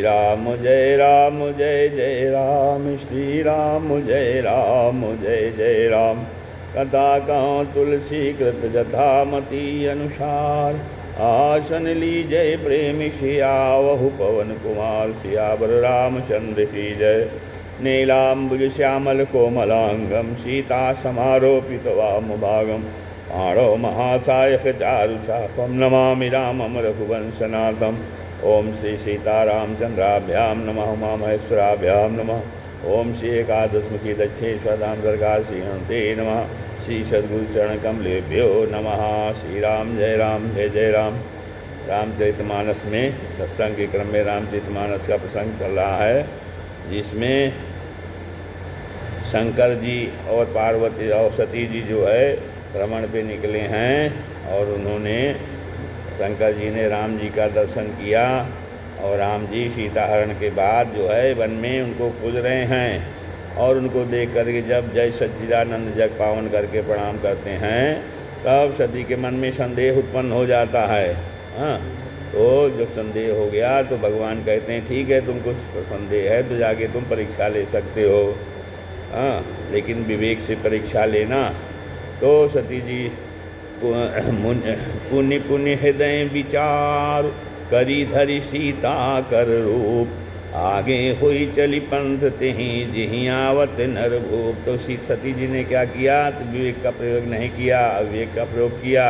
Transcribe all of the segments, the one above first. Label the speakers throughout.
Speaker 1: राम जय जय राम, श्री राम जय जय राम। कथा कहूँ तुलसी कृत जथामति अनुसार, आसन लीजय प्रेम सियावहु पवन कुमार। सियावर रामचंद्र की जय। नीलाम्बुज श्यामल कोमलांगम, सीता समारोपित वामभागम। पाणौ महासायक चारु चापम, नमामि रामम रघुवंशनाथम। ओम श्री सीतारामचंद्राभ्याम नमः, उमा महेश्वराभ्यां नमः। ओम श्री एकादशमुखी दक्षेश्वरधाम दरगाह श्रीहंते नमः। श्री सद्गुरु चरण कमलेभ्यो नमः। श्री राम जय जय राम। रामचरितमानस में सत्संग के क्रम में रामचरितमानस का प्रसंग चल रहा है, जिसमें शंकर जी और पार्वती और सती जी जो है भ्रमण पे निकले हैं, और उन्होंने शंकर जी ने राम जी का दर्शन किया, और राम जी सीताहरण के बाद जो है वन में उनको पूज रहे हैं, और उनको देख करके जब जय सच्चिदानंद जग पावन करके प्रणाम करते हैं, तब सती के मन में संदेह उत्पन्न हो जाता है। हाँ, तो जब संदेह हो गया तो भगवान कहते हैं ठीक है, तुमको संदेह है तो जाके तुम परीक्षा ले सकते हो, हाँ, लेकिन विवेक से परीक्षा लेना। तो सती जी पुण्य पुण्य हृदय विचार, करी धरी सीता कर रूप। आगे हुई चली पंथ तेहि, जिहि आवत नर भूप। तो सती जी ने क्या किया, तो विवेक का प्रयोग नहीं किया, अविवेक का प्रयोग किया।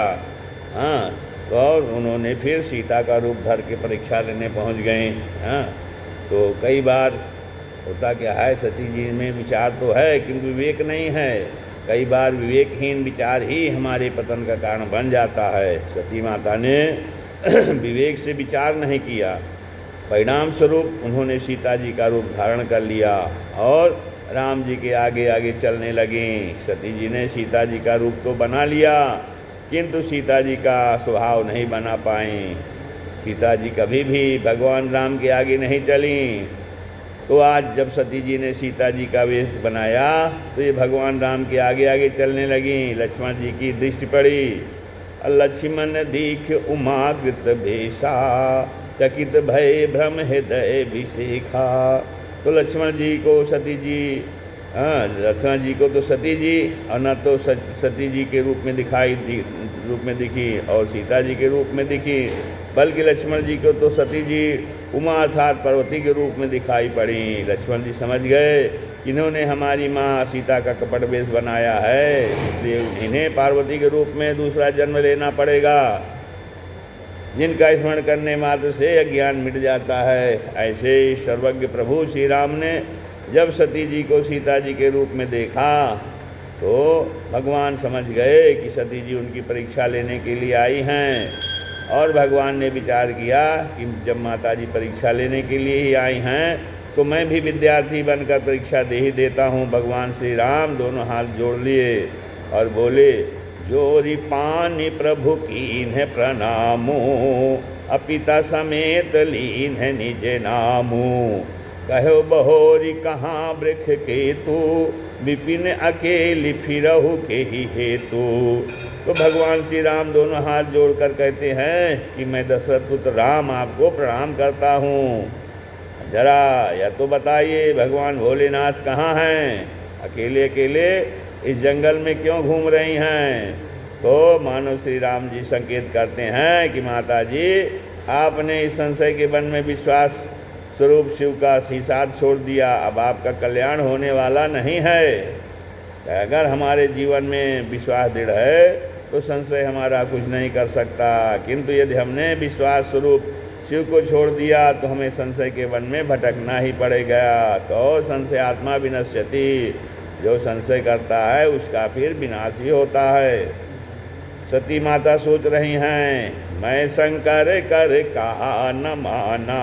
Speaker 1: हाँ, तो और उन्होंने फिर सीता का रूप धर के परीक्षा लेने पहुंच गए। हाँ, तो कई बार होता क्या है, सती जी में विचार तो है किंतु विवेक नहीं है। कई बार विवेकहीन विचार ही हमारे पतन का कारण बन जाता है। सती माता ने विवेक से विचार नहीं किया, परिणाम स्वरूप उन्होंने सीता जी का रूप धारण कर लिया और राम जी के आगे आगे चलने लगी। सती जी ने सीता जी का रूप तो बना लिया, किंतु सीता जी का स्वभाव नहीं बना पाई। सीता जी कभी भी भगवान राम के आगे नहीं चली। तो आज जब सती जी ने सीता जी का वेश बनाया, तो ये भगवान राम के आगे आगे चलने लगी। लक्ष्मण जी की दृष्टि पड़ी। लक्ष्मण दीख उमाकृत भेषा, चकित भय भ्रम हृदय विशेखा। तो लक्ष्मण जी को सती जी, लक्ष्मण जी को तो सती जी और न तो सती जी के रूप में दिखी और सीता जी के रूप में दिखी, बल्कि लक्ष्मण जी को तो सती जी उमा अर्थात पार्वती के रूप में दिखाई पड़ी। लक्ष्मण जी समझ गए कि इन्होंने हमारी माँ सीता का कपट वेश बनाया है, इसलिए इन्हें पार्वती के रूप में दूसरा जन्म लेना पड़ेगा, जिनका स्मरण करने मात्र से अज्ञान मिट जाता है। ऐसे सर्वज्ञ प्रभु श्री राम ने जब सती जी को सीता जी के रूप में देखा, तो भगवान समझ गए कि सती जी उनकी परीक्षा लेने के लिए आई हैं, और भगवान ने विचार किया कि जब माता जी परीक्षा लेने के लिए ही आई हैं, तो मैं भी विद्यार्थी बनकर परीक्षा दे ही देता हूँ। भगवान श्री राम दोनों हाथ जोड़ लिए और बोले, जोरी पानी प्रभु कीन है प्रणामो, अपिता समेत लीन है निज नामो। कहो बहोरी कहाँ वृक्ष केतु, विपिन अकेली फिरहु के ही हेतु। तो भगवान श्री राम दोनों हाथ जोड़कर कहते हैं कि मैं दशरथ पुत्र राम आपको प्रणाम करता हूँ। जरा या तो बताइए भगवान भोलेनाथ कहाँ हैं, अकेले अकेले इस जंगल में क्यों घूम रही हैं। तो मानो श्री राम जी संकेत करते हैं कि माता जी, आपने इस संशय के वन में विश्वास स्वरूप शिव का शीशाद छोड़ दिया, अब आपका कल्याण होने वाला नहीं है। अगर हमारे जीवन में विश्वास दृढ़ है तो संशय हमारा कुछ नहीं कर सकता, किंतु यदि हमने विश्वास स्वरूप शिव को छोड़ दिया तो हमें संशय के वन में भटकना ही पड़ेगा। तो संशय आत्मा विनश्यति, जो संशय करता है उसका फिर विनाश ही होता है। सती माता सोच रही हैं, मैं शंकर कर कहा न माना,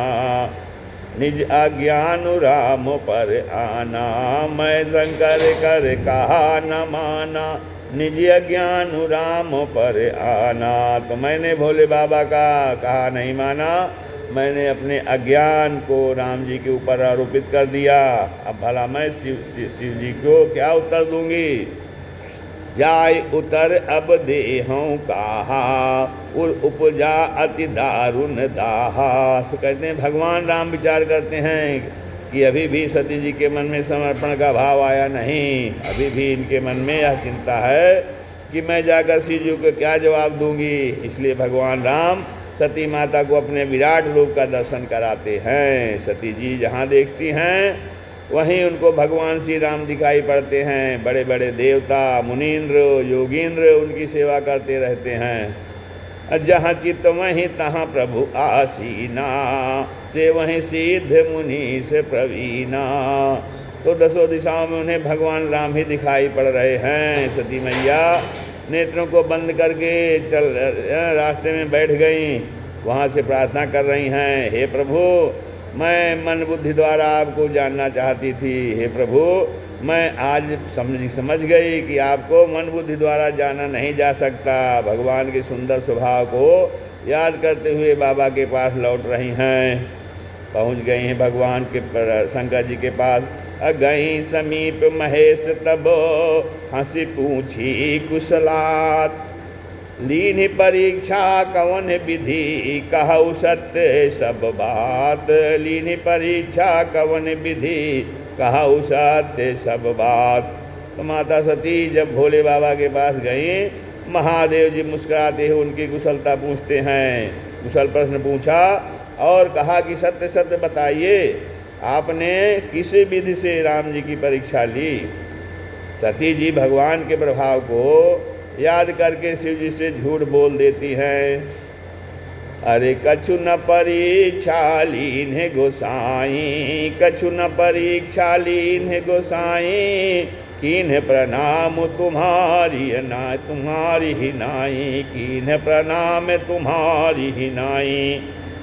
Speaker 1: निज अज्ञान राम पर आना। मैं शंकर कर कहा न माना, निज अज्ञान राम पर आना। तो मैंने भोले बाबा का कहा नहीं माना, मैंने अपने अज्ञान को राम जी के ऊपर आरोपित कर दिया। अब भला मैं शिव जी को क्या उत्तर दूंगी। जाय उतर अब देहों कहा, उपजा अति दारुण दाहा। तो कहते हैं भगवान राम विचार करते हैं कि अभी भी सती जी के मन में समर्पण का भाव आया नहीं, अभी भी इनके मन में यह चिंता है कि मैं जाकर श्री जी को क्या जवाब दूंगी। इसलिए भगवान राम सती माता को अपने विराट रूप का दर्शन कराते हैं। सती जी जहाँ देखती हैं वहीं उनको भगवान श्री राम दिखाई पड़ते हैं। बड़े बड़े देवता, मुनीन्द्र, योगींद्र उनकी सेवा करते रहते हैं। जहाँ चित्त वहीं तहाँ प्रभु आसीना, से वहीं सिद्ध मुनि से प्रवीणा। तो दसों दिशाओं में उन्हें भगवान राम ही दिखाई पड़ रहे हैं। सती मैया नेत्रों को बंद करके रास्ते में बैठ गईं, वहाँ से प्रार्थना कर रही हैं, हे प्रभु मैं मन बुद्धि द्वारा आपको जानना चाहती थी। हे प्रभु मैं आज समझ गई कि आपको मन बुद्धि द्वारा जाना नहीं जा सकता। भगवान के सुंदर स्वभाव को याद करते हुए बाबा के पास लौट रही हैं। पहुंच गई हैं भगवान के शंकर जी के पास। गई समीप महेश तब हंसी पूछी कुशलात, लीन परीक्षा कवन विधि कहु सत्य सब बात। लीन परीक्षा कवन विधि कहु सत्य सब बात। तो माता सती जब भोले बाबा के पास गई, महादेव जी मुस्कुराते हुए उनकी कुशलता पूछते हैं। कुशल प्रश्न पूछा और कहा कि सत्य सत्य बताइए, आपने किस विधि से राम जी की परीक्षा ली। सती जी भगवान के प्रभाव को याद करके शिव जी से झूठ बोल देती हैं। अरे कछु न परीक्षा लीन है गोसाई, कछु न परीक्षा लीन है गोसाई। कीन्ह प्रणाम तुम्हारी ना तुम्हारी ही नाई, कीन्ह प्रणाम तुम्हारी ही नाई।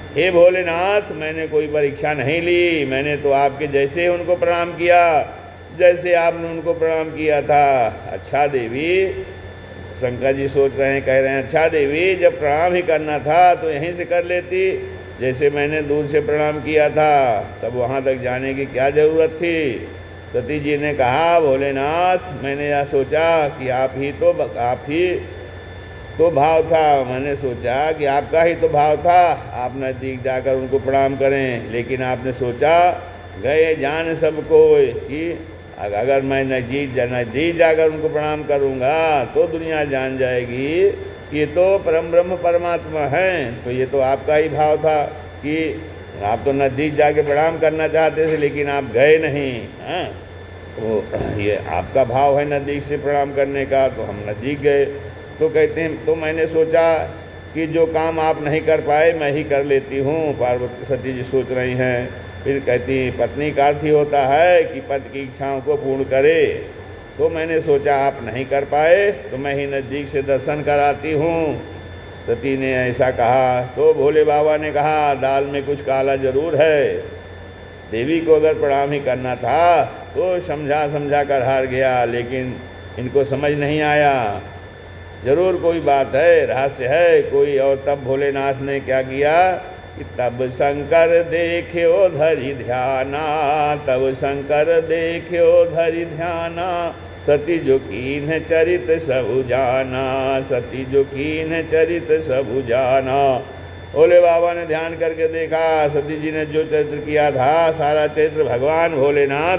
Speaker 1: हे भोलेनाथ मैंने कोई परीक्षा नहीं ली, मैंने तो आपके जैसे उनको प्रणाम किया जैसे आपने उनको प्रणाम किया था। अच्छा देवी, शंकर जी सोच रहे हैं, कह रहे हैं अच्छा देवी जब प्रणाम ही करना था तो यहीं से कर लेती, जैसे मैंने दूर से प्रणाम किया था तब वहाँ तक जाने की क्या ज़रूरत थी। सती जी ने कहा भोलेनाथ मैंने यह सोचा कि आप ही तो भाव था, मैंने सोचा कि आपका ही तो भाव था, आप नज़दीक जाकर उनको प्रणाम करें। लेकिन आपने सोचा गए जान सबको कि अगर मैं नज़दीक जाकर उनको प्रणाम करूँगा तो दुनिया जान जाएगी कि ये तो परम ब्रह्म परमात्मा हैं। तो ये तो आपका ही भाव था कि आप तो नज़दीक जाके प्रणाम करना चाहते थे लेकिन आप गए नहीं हैं। तो ये आपका भाव है नज़दीक से प्रणाम करने का, तो हम नज़दीक गए। तो कहते हैं तो मैंने सोचा कि जो काम आप नहीं कर पाए मैं ही कर लेती हूँ। पार्वती सती जी सोच रही हैं। फिर कहती पत्नी का अर्थ ही होता है कि पति की इच्छाओं को पूर्ण करे। तो मैंने सोचा आप नहीं कर पाए तो मैं ही नज़दीक से दर्शन कराती हूँ। सती ने ऐसा कहा तो भोले बाबा ने कहा दाल में कुछ काला ज़रूर है। देवी को अगर प्रणाम ही करना था तो समझा कर हार गया, लेकिन इनको समझ नहीं आया। ज़रूर कोई बात है, रहस्य है कोई। और तब भोलेनाथ ने क्या किया कि तब शंकर देखियो धरि ध्याना, तब शंकर देखियो धरि ध्याना। सती जो कीन्ह चरित सबु जाना, सती जो कीन्ह चरित सबु जाना। भोले बाबा ने ध्यान करके देखा, सती जी ने जो चरित्र किया था सारा चरित्र भगवान भोलेनाथ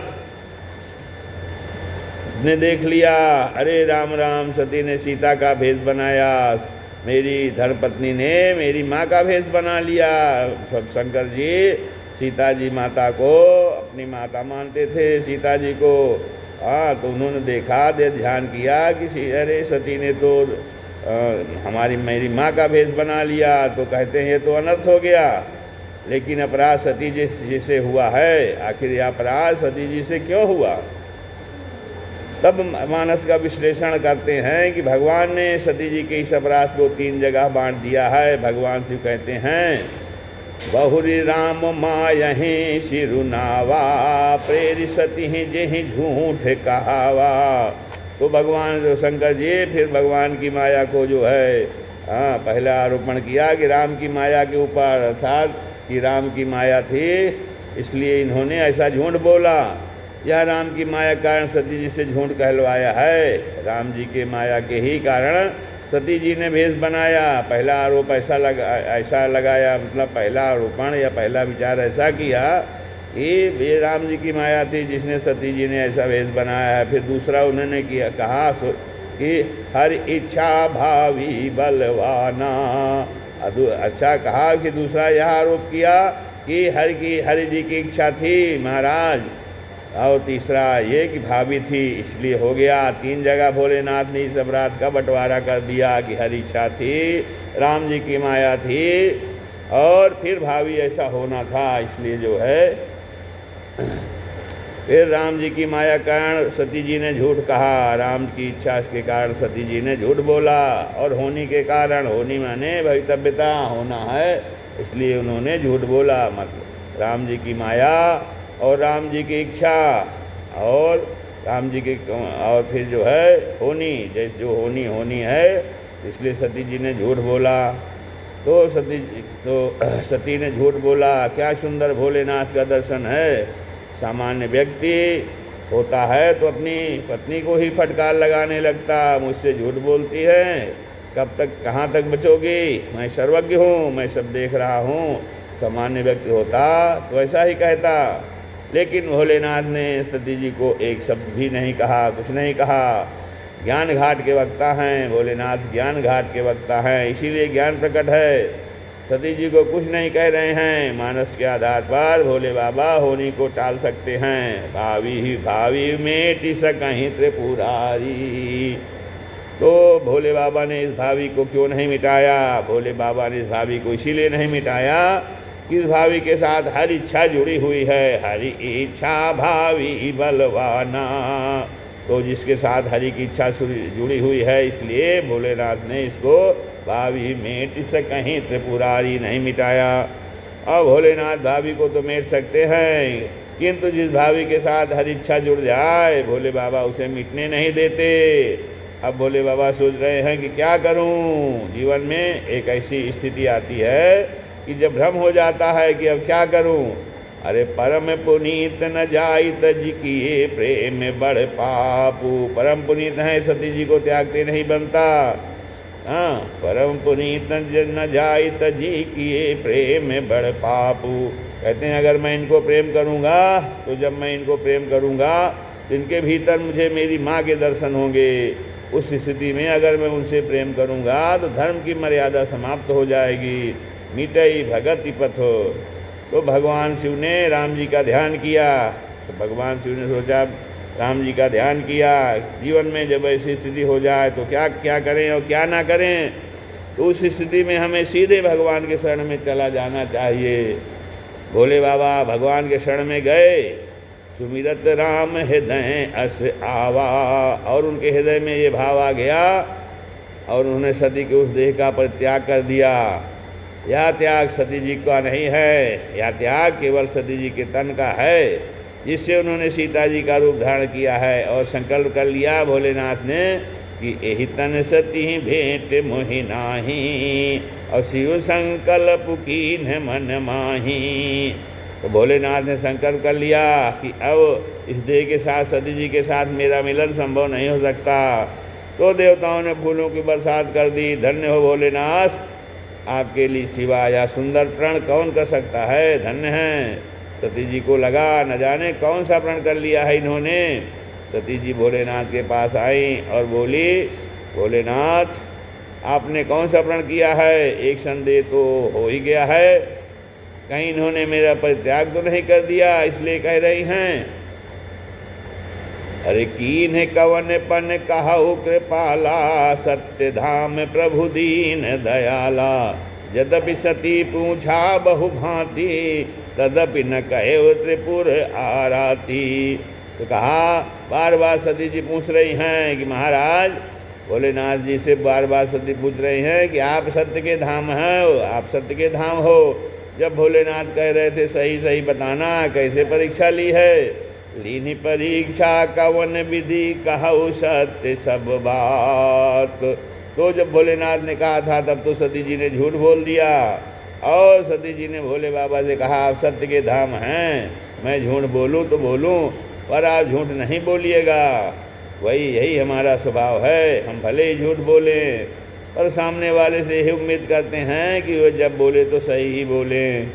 Speaker 1: ने देख लिया। अरे राम राम, सती ने सीता का भेष बनाया, मेरी धर्मपत्नी ने मेरी माँ का भेष बना लिया। शंकर जी सीता जी माता को अपनी माता मानते थे सीता जी को। हाँ, तो उन्होंने देखा, ध्यान किया कि अरे सती ने तो मेरी माँ का भेष बना लिया। तो कहते हैं ये तो अनर्थ हो गया। लेकिन अपराध सती जी से हुआ है, आखिर यह अपराध सती जी से क्यों हुआ? तब मानस का विश्लेषण करते हैं कि भगवान ने सती जी के इस अपराध को 3 जगह बांट दिया है। भगवान शिव कहते हैं बहुरी राम मायहि सिरुनावा, प्रेरि सती जेहि झूठ कहावा। तो भगवान जो शंकर जी फिर भगवान की माया को जो है पहला आरोपण किया कि राम की माया के ऊपर, अर्थात कि राम की माया थी इसलिए इन्होंने ऐसा झूठ बोला। यह राम की माया के कारण सती जी से झूठ कहलवाया है। राम जी के माया के ही कारण सती जी ने भेष बनाया। पहला आरोप ऐसा लगाया, मतलब पहला आरोपण या पहला विचार ऐसा किया कि ये राम जी की माया थी जिसने सती जी ने ऐसा भेष बनाया है। फिर दूसरा उन्होंने कहा कि हर इच्छा भावी बलवाना। अच्छा कहा कि दूसरा यह आरोप किया कि हरि जी की इच्छा थी महाराज, और तीसरा ये कि भाभी थी, इसलिए हो गया। 3 जगह भोलेनाथ ने इस अपराध का बंटवारा कर दिया कि हरि इच्छा थी, राम जी की माया थी, और फिर भाभी ऐसा होना था, इसलिए जो है फिर राम जी की माया के कारण सती जी ने झूठ कहा। राम की इच्छा के कारण सती जी ने झूठ बोला, और होनी के कारण, होनी माने भवितव्यता होना है, इसलिए उन्होंने झूठ बोला। मतलब राम जी की माया और राम जी की इच्छा और राम जी के, और फिर जो है होनी, जैसे जो होनी है, इसलिए सती जी ने झूठ बोला। तो सती ने झूठ बोला। क्या सुंदर भोलेनाथ का दर्शन है। सामान्य व्यक्ति होता है तो अपनी पत्नी को ही फटकार लगाने लगता, मुझसे झूठ बोलती है, कब तक, कहाँ तक बचोगी, मैं सर्वज्ञ हूँ, मैं सब देख रहा हूँ। सामान्य व्यक्ति होता तो ऐसा ही कहता, लेकिन भोलेनाथ ने सती जी को एक शब्द भी नहीं कहा, कुछ नहीं कहा। ज्ञान घाट के वक्ता हैं भोलेनाथ, ज्ञान घाट के वक्ता हैं, इसीलिए ज्ञान प्रकट है। सती जी को कुछ नहीं कह रहे हैं। मानस के आधार पर भोले बाबा होनी को टाल सकते हैं। भावी में टिसकहीं त्रिपुरारी। तो भोले बाबा ने इस भावी को क्यों नहीं मिटाया? भोले बाबा ने इस भावी को इसीलिए नहीं मिटाया कि इस भावी के साथ हर इच्छा जुड़ी हुई है। हरि इच्छा भावी बलवाना। तो जिसके साथ हरि की इच्छा जुड़ी हुई है, इसलिए भोलेनाथ ने इसको भावी मेट से कहीं त्रिपुरारी नहीं मिटाया। और भोलेनाथ भावी को तो मेट सकते हैं, किंतु जिस भावी के साथ हर इच्छा जुड़ जाए भोले बाबा उसे मिटने नहीं देते। अब भोले बाबा सोच रहे हैं कि क्या करूं। जीवन में एक ऐसी स्थिति आती है कि जब भ्रम हो जाता है कि अब क्या करूं। अरे परम पुनीत न जाइत जी किए प्रेम बड़ पापू। परम पुनीत हैं, सती जी को त्यागते नहीं बनता। हाँ, परम पुनीत न जाइत जी किए प्रेम बड़ पापू। कहते हैं अगर मैं इनको प्रेम करूँगा तो जब मैं इनको प्रेम करूँगा तो इनके भीतर मुझे मेरी माँ के दर्शन होंगे। उस स्थिति में अगर मैं उनसे प्रेम करूँगा तो धर्म की मर्यादा समाप्त हो जाएगी। मिटई भगति पथो। तो भगवान शिव ने राम जी का ध्यान किया। तो भगवान शिव ने सोचा राम जी का ध्यान किया। जीवन में जब ऐसी स्थिति हो जाए तो क्या क्या करें और क्या ना करें। तो उस स्थिति में हमें सीधे भगवान के शरण में चला जाना चाहिए। भोले बाबा भगवान के शरण में गए। सुमिरत राम हृदय अस आवा। और उनके हृदय में ये भाव आ गया और उन्होंने सती के उस देह का परित्याग कर दिया। यह त्याग सती जी का नहीं है, यह त्याग केवल सती जी के तन का है, जिससे उन्होंने सीता जी का रूप धारण किया है। और संकल्प कर लिया भोलेनाथ ने कि एहि तन सती भेंट मोहि नाही। और शिव संकल्प कीन्ह मन माही। तो भोलेनाथ ने संकल्प कर लिया कि अब इस देह के साथ सती जी के साथ मेरा मिलन संभव नहीं हो सकता। तो देवताओं ने फूलों की बरसात कर दी। धन्य हो भोलेनाथ, आपके लिए सिवा या सुंदर प्रण कौन कर सकता है। धन्य हैं। सती जी को लगा न जाने कौन सा प्रण कर लिया है इन्होंने। सती जी भोलेनाथ के पास आई और बोली, भोलेनाथ आपने कौन सा प्रण किया है? एक संदेह तो हो ही गया है, कहीं इन्होंने मेरा परित्याग तो नहीं कर दिया, इसलिए कह रही हैं। अरे कीन्ह कवन पन कहु कृपाला। सत्य धाम प्रभु दीन दयाला। यद्यपि सती पूछा बहु भांति। तदपि न कहे त्रिपुर आराती। तो कहा, बार बार सती जी पूछ रही हैं कि महाराज, भोलेनाथ जी से बार बार सती पूछ रही हैं कि आप सत्य के धाम हैं, आप सत्य के धाम हो। जब भोलेनाथ कह रहे थे सही सही बताना, कैसे परीक्षा ली है? लीनी परीक्षा कवन विधि कहु सत्य सब बात। तो जब भोलेनाथ ने कहा था तब तो सती जी ने झूठ बोल दिया। और सती जी ने भोले बाबा से कहा आप सत्य के धाम हैं, मैं झूठ बोलूं तो बोलूं, पर आप झूठ नहीं बोलिएगा। यही हमारा स्वभाव है, हम भले ही झूठ बोलें पर सामने वाले से यही उम्मीद करते हैं कि वो जब बोले तो सही ही बोलें।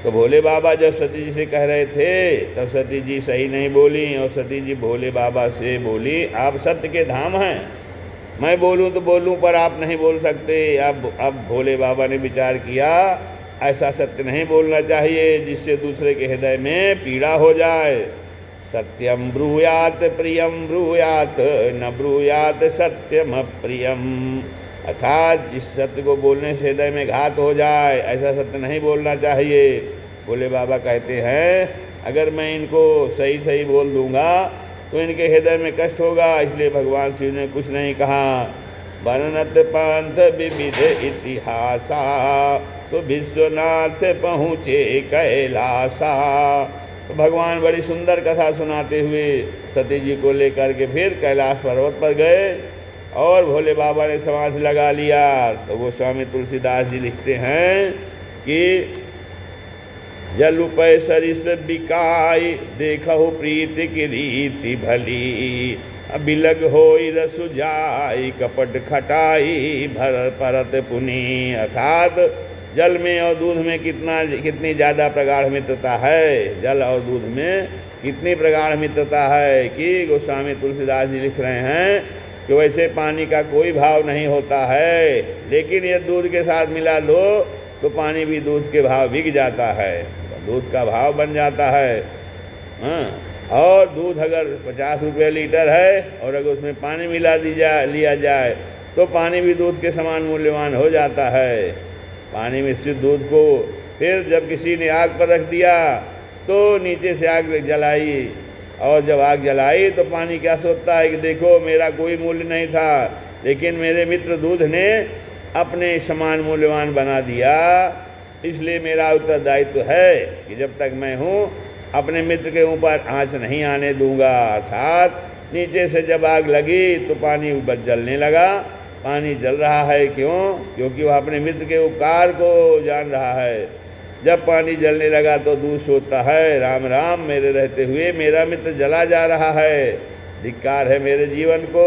Speaker 1: तो भोले बाबा जब सती जी से कह रहे थे तब सती जी सही नहीं बोली, और सती जी भोले बाबा से बोली, आप सत्य के धाम हैं, मैं बोलूं तो बोलूं पर आप नहीं बोल सकते। अब भोले बाबा ने विचार किया, ऐसा सत्य नहीं बोलना चाहिए जिससे दूसरे के हृदय में पीड़ा हो जाए। सत्यम ब्रूयात प्रियम ब्रूयात न ब्रूयात सत्यम प्रियम, अर्थात जिस सत्य को बोलने से हृदय में घात हो जाए ऐसा सत्य नहीं बोलना चाहिए। भोले बाबा कहते हैं अगर मैं इनको सही सही बोल दूंगा तो इनके हृदय में कष्ट होगा, इसलिए भगवान शिव ने कुछ नहीं कहा। वर्णत पंथ विविध इतिहासा तो विश्वनाथ पहुँचे कैलासा। तो भगवान बड़ी सुंदर कथा सुनाते हुए सती जी को लेकर के फिर कैलाश पर्वत पर गए और भोले बाबा ने समाधि लगा लिया। तो वो स्वामी तुलसीदास जी लिखते हैं कि जल उपय सरिस बिकाई देखहु प्रीति की रीति भली, बिलग होई रसु जाई कपट खटाई भर परत पुनी। अर्थात जल में और दूध में कितनी ज़्यादा प्रगाढ़ मित्रता है, जल और दूध में कितनी प्रगाढ़ मित्रता है कि गोस्वामी तुलसीदास जी लिख रहे हैं कि वैसे पानी का कोई भाव नहीं होता है, लेकिन ये दूध के साथ मिला दो तो पानी भी दूध के भाव बिक जाता है, दूध का भाव बन जाता है। हाँ, और दूध अगर 50 रुपये लीटर है और अगर उसमें पानी मिला लिया जाए तो पानी भी दूध के समान मूल्यवान हो जाता है। पानी मिश्रित दूध को फिर जब किसी ने आग पर रख दिया तो नीचे से आग जलाई, और जब आग जलाई तो पानी क्या सोचता है कि देखो मेरा कोई मूल्य नहीं था, लेकिन मेरे मित्र दूध ने अपने समान मूल्यवान बना दिया, इसलिए मेरा उत्तरदायित्व है कि जब तक मैं हूँ अपने मित्र के ऊपर आँच नहीं आने दूंगा। अर्थात नीचे से जब आग लगी तो पानी ऊपर जलने लगा। पानी जल रहा है क्यों? क्योंकि वह अपने मित्र के उपकार को जान रहा है। जब पानी जलने लगा तो दूध सोचता है राम राम, मेरे रहते हुए मेरा मित्र जला जा रहा है, धिक्कार है मेरे जीवन को।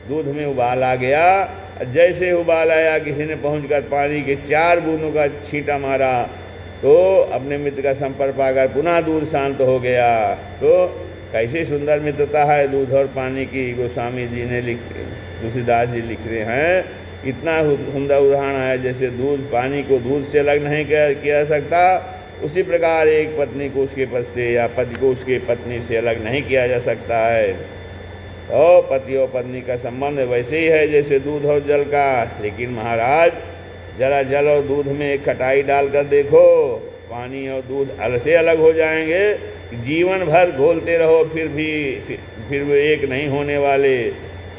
Speaker 1: दूध में उबाल आ गया, जैसे उबाल आया किसी ने पहुंचकर पानी के 4 बूंदों का छींटा मारा तो अपने मित्र का संपर्क पाकर पुनः दूध शांत हो गया। तो कैसी सुंदर मित्रता है दूध और पानी की। गोस्वामी जी ने तुलसीदास जी लिख रहे हैं, इतना सुंदर उदाहरण है जैसे दूध पानी को दूध से अलग नहीं किया जा सकता, उसी प्रकार एक पत्नी को उसके पति से या पति को उसके पत्नी से अलग नहीं किया जा सकता है। और पति और पत्नी का संबंध वैसे ही है जैसे दूध और जल का। लेकिन महाराज जरा जल और दूध में एक खटाई डालकर देखो, पानी और दूध से अलग हो जाएंगे। जीवन भर घोलते रहो फिर वो एक नहीं होने वाले।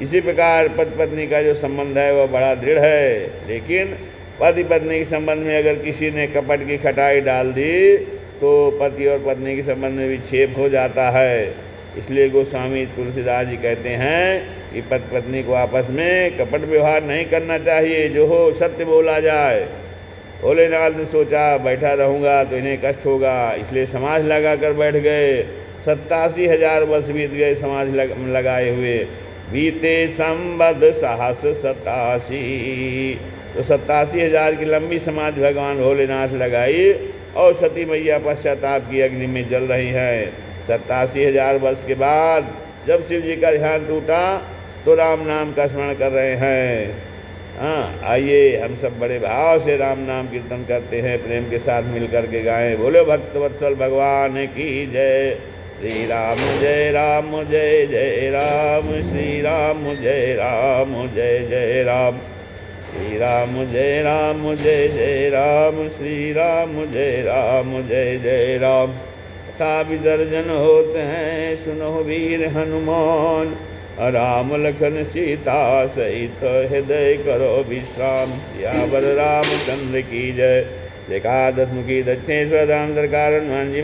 Speaker 1: इसी प्रकार पति पत्नी का जो संबंध है वह बड़ा दृढ़ है, लेकिन पति पत्नी के संबंध में अगर किसी ने कपट की खटाई डाल दी तो पति और पत्नी के संबंध में विक्षेप हो जाता है। इसलिए गोस्वामी तुलसीदास जी कहते हैं कि पति पत्नी को आपस में कपट व्यवहार नहीं करना चाहिए, जो हो सत्य बोला जाए। भोलेनाथ ने सोचा बैठा रहूँगा तो इन्हें कष्ट होगा, इसलिए समाज लगा कर बैठ गए। 87,000 वर्ष बीत गए समाज लगाए हुए। बीते संबद सहस 87, तो 87,000 की लंबी समाधि भगवान भोलेनाथ लगाई और सती मैया पश्चाताप की अग्नि में जल रही हैं। 87,000 वर्ष के बाद जब शिव जी का ध्यान टूटा तो राम नाम का स्मरण कर रहे हैं। हाँ, आइए हम सब बड़े भाव से राम नाम कीर्तन करते हैं, प्रेम के साथ मिलकर के गाएं। बोलो भक्तवत्सल भगवान की जय। श्री राम जय राम जय जय राम, श्री राम जय राम जय जय राम, श्री राम जय राम जय जय राम, श्री राम जय राम जय जय राम। तथा विसर्जन होते हैं सुनो वीर हनुमान, राम लखन सीता सहित हृदय करो विश्राम। सियावर रामचंद्र की जय। एकादश मुखी दक्षिणेश्वर दामोदर कारण हनुमान जी।